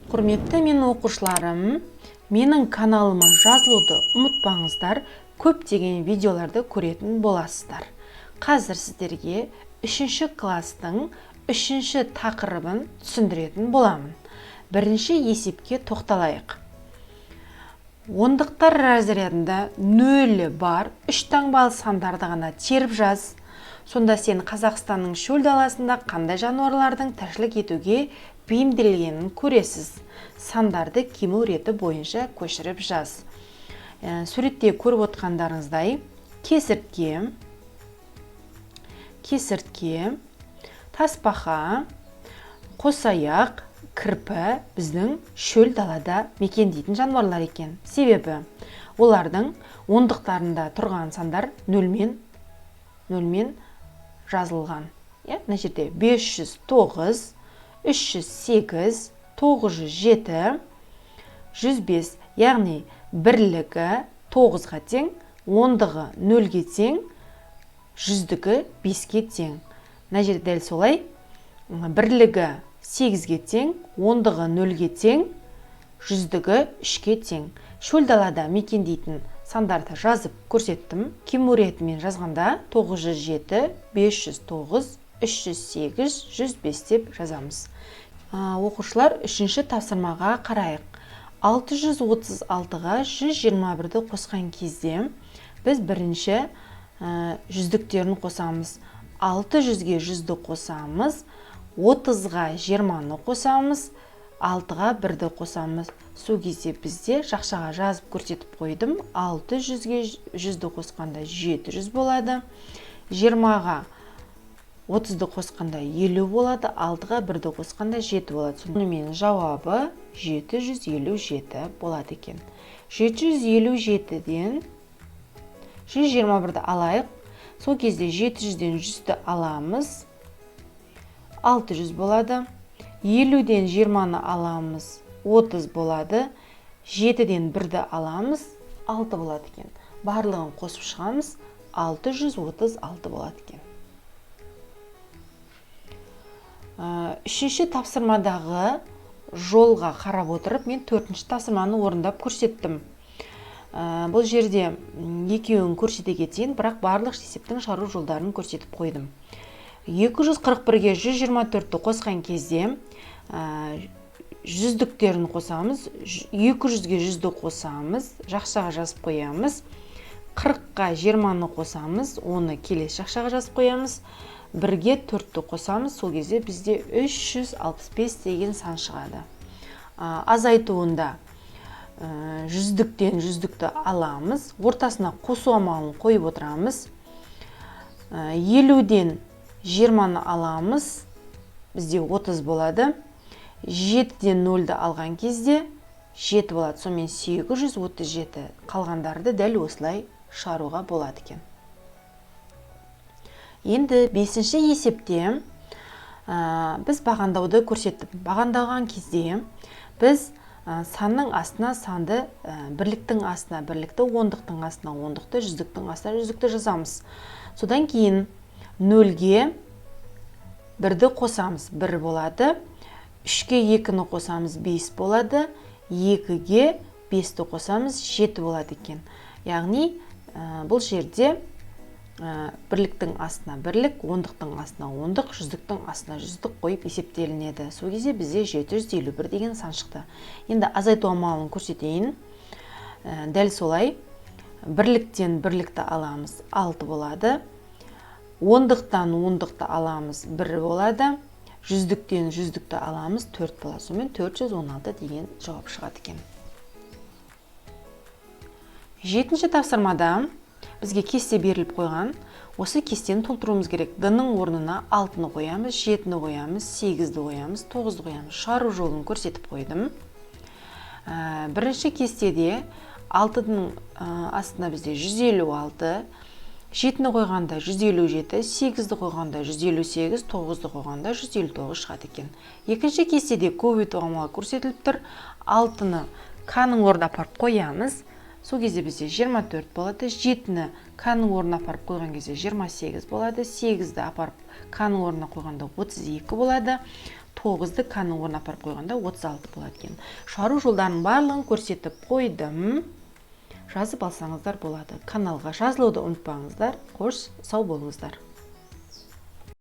Құрметті мен оқушыларым, менің каналыма жазылуды ұмытпаңыздар, көптеген видеоларды көретін боласыздар. Қазір сіздерге 3-ші кластың 3-ші тақырыбын түсіндіретін боламын. Бірінші есепке тоқталайық. Ондықтар разрядында нөлі бар 3 таңбалы сандарды ғана теріп жаз. Сонда сен Қазақстанның шөл даласында қандай жануарлардың тіршілік етуге бейімделгенін көресіз. Сандарды кему реті бойынша көшіріп жаз. Суретте көріп отқандарыңыздай кесіртке, тасбақа, қосаяқ, кірпі біздің шөл далада мекендейтін жануарлар екен. Себебі олардың ондықтарында тұрған сандар нөлмен жазылған. Мына жерде 509, 308, 907, 105, яғни бірлігі 9-ға тең, ондығы 0-ге тең, жүздігі 5-ге тең. Мына жерде дәл солай, бірлігі 8-ге тең, ондығы 0-ге тең, жүздігі 3-ге тең. Шөл далада мекендейтін сандарды жазып көрсеттім. Кему ретімен жазғанда 907, 509, 308, 105 деп жазамыз. Оқушылар 3-ші тапсырмаға қарайық. 636-ға 121-ді қосқан кезде біз бірінші жүздіктерін қосамыз. 600-ге 100-ді қосамыз, 30-ға 20-ны қосамыз, 6-ға 1-ді қосамыз. Сол кезде бізде жақшаға жазып көрсетіп қойдым. 600-ге 100-ді қосқанда 700 болады. 20-ға 30-ды қосқанда 50 болады. 6-ға 1-ді қосқанда 7 болады. Сонымен жауабы 757 болады екен. 757-ден 121-ді алайық. Сол кезде 700-ден 100-ді аламыз. 600 болады. 50-ден 20-ны аламыз. 30 болады. 7-ден 1-ді аламыз. 6 болады екен. Барлығын қосып шығамыз. 636 болады екен. 3-ші тапсырмадағы жолға қарап отырып, мен 4-ші тапсырманы орындап көрсеттім. Бұл жерде екеуін көрсете кетейін, бірақ барлық есептің шығару жолдарын көрсетіп қойдым. 241-ге 124-ті қосқан кезде жүздіктерін қосамыз, 200-ге 100-ді қосамыз, жақшаға жазып қоямыз. 40-қа 20-ны қосамыз, оны келесі жақшаға жазып қоямыз. 1-ге 4-ті қосамыз, сол кезде бізде 365 деген сан шығады. Азайтуында жүздіктен жүздікті аламыз, ортасына қосу амалын қойып отырамыз. 50-ден 20-ны аламыз, бізде 30 болады. 7-ден 0-ді алған кезде 7 болады. Сонымен 837. Қалғандарды дәл осылай шығаруға болады екен. Енді 5-ші есепте біз бағандауды көрсеттік. Бағандаған кезде біз санның астына санды, бірліктің астына бірлікті, ондықтың астына ондықты, жүздіктің астына жүздікті жазамыз. Содан кейін 0-ге 1-ді қосамыз, 1 болады. 3-ге 2-ні қосамыз, 5 болады. 2-ге 5-ті қосамыз, 7 болады екен. Яғни бұл жерде бірліктің астына бірлік, ондықтың астына ондық, жүздіктің астына жүздік қойып есептелінеді. Сол кезде бізде 751 деген сан шықты. Енді азайту амалын көрсетейін. Дәл солай, бірліктен бірлікті аламыз, 6 болады. Ондықтан ондықты аламыз, 1 болады. Жүздіктен жүздікті аламыз, 4 болады. Сонымен 416 деген жауап шығады екен. 7-ші тапсырмада бізге кесте беріліп қойған. Осы кестені толтыруымыз керек. D-ның орнына 6-ны қоямыз, 7-ні қоямыз, 8-ді қоямыз, 9-ды қоямыз. Шығару жолын көрсетіп қойдым. Бірінші кестеде 6-ның астына бізде 156, 7-ні қойғанда 157, 8-ді қойғанда 158, 9-ды қойғанда 159 шығады екен. Екінші кестеде көбейту амалы көрсетіліп тұр. 6-ны К-ның орнына апарып қоямыз. Сол кезде бізде 24 болады. 7-ні К-ның орнына апарып қойған кезде 28 болады. 8-ді апарып К-ның орнына қойғанда 32 болады. 9-ды к-нің орнына апарып қойғанда 36 болады екен. Шығару жолдарының барлығын көрсетіп қойдым. Жазып алсаңыздар болады. Каналға жазылуды ұмытпаңыздар. Қош сау болыңыздар.